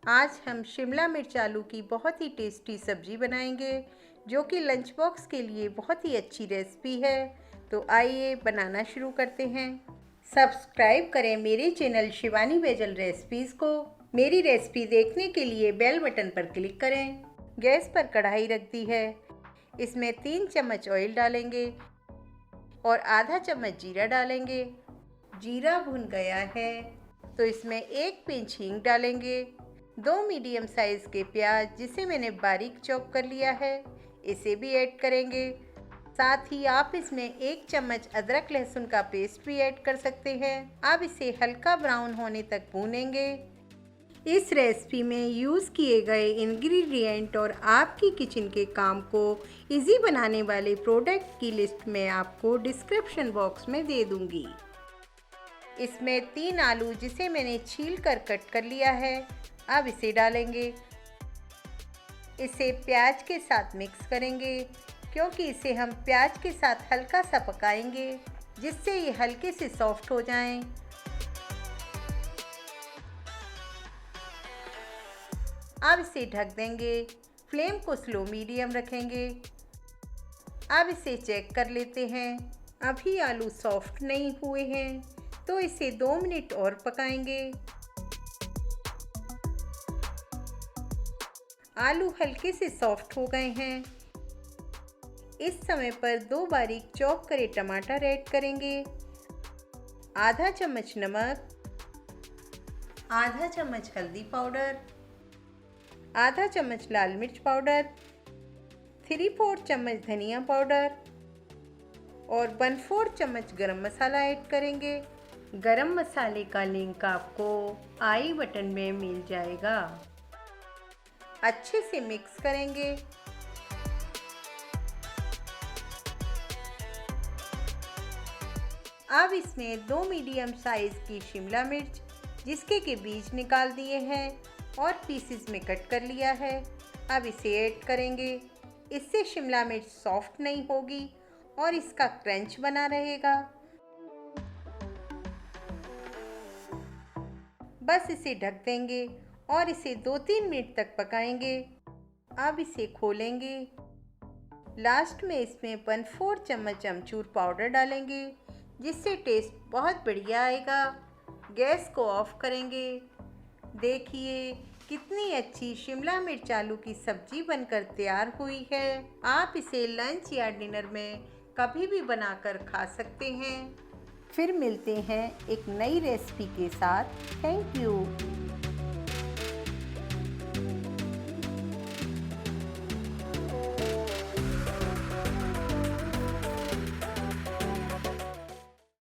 आज हम शिमला मिर्च आलू की बहुत ही टेस्टी सब्जी बनाएंगे जो कि लंच बॉक्स के लिए बहुत ही अच्छी रेसिपी है। तो आइए बनाना शुरू करते हैं। सब्सक्राइब करें मेरे चैनल शिवानी बेजल रेसिपीज़ को। मेरी रेसिपी देखने के लिए बेल बटन पर क्लिक करें। गैस पर कढ़ाई रख दी है। इसमें 3 चम्मच ऑयल डालेंगे और आधा चम्मच जीरा डालेंगे। जीरा भुन गया है तो इसमें 1 पिंच हींग डालेंगे। 2 मीडियम साइज़ के प्याज जिसे मैंने बारीक चॉप कर लिया है, इसे भी ऐड करेंगे। साथ ही आप इसमें 1 चम्मच अदरक लहसुन का पेस्ट भी ऐड कर सकते हैं। अब इसे हल्का ब्राउन होने तक भूनेंगे। इस रेसिपी में यूज़ किए गए इंग्रेडिएंट और आपकी किचन के काम को इजी बनाने वाले प्रोडक्ट की लिस्ट मैं आपको डिस्क्रिप्शन बॉक्स में दे दूँगी। इसमें 3 आलू जिसे मैंने छील कर कट कर लिया है, अब इसे डालेंगे। इसे प्याज के साथ मिक्स करेंगे क्योंकि इसे हम प्याज के साथ हल्का सा पकाएंगे जिससे ये हल्के से सॉफ्ट हो जाएं। अब इसे ढक देंगे। फ्लेम को स्लो मीडियम रखेंगे। अब इसे चेक कर लेते हैं। अभी आलू सॉफ्ट नहीं हुए हैं तो इसे 2 मिनट और पकाएंगे। आलू हल्के से सॉफ्ट हो गए हैं। इस समय पर 2 बारीक चॉप करे टमाटर ऐड करेंगे। आधा चम्मच नमक, आधा चम्मच हल्दी पाउडर, आधा चम्मच लाल मिर्च पाउडर, 3/4 चम्मच धनिया पाउडर और 1/4 चम्मच गरम मसाला ऐड करेंगे। गरम मसाले का लिंक आपको आई बटन में मिल जाएगा। अच्छे से मिक्स करेंगे। अब इसमें 2 मीडियम साइज़ की शिमला मिर्च जिसके के बीज निकाल दिए हैं और पीसेस में कट कर लिया है, अब इसे ऐड करेंगे। इससे शिमला मिर्च सॉफ्ट नहीं होगी और इसका क्रंच बना रहेगा। बस इसे ढक देंगे और इसे 2-3 मिनट तक पकाएंगे। अब इसे खोलेंगे। लास्ट में इसमें 1/4 चम्मच अमचूर पाउडर डालेंगे जिससे टेस्ट बहुत बढ़िया आएगा। गैस को ऑफ करेंगे। देखिए कितनी अच्छी शिमला मिर्च आलू की सब्जी बनकर तैयार हुई है। आप इसे लंच या डिनर में कभी भी बनाकर खा सकते हैं। फिर मिलते हैं एक नई रेसिपी के साथ। Thank you.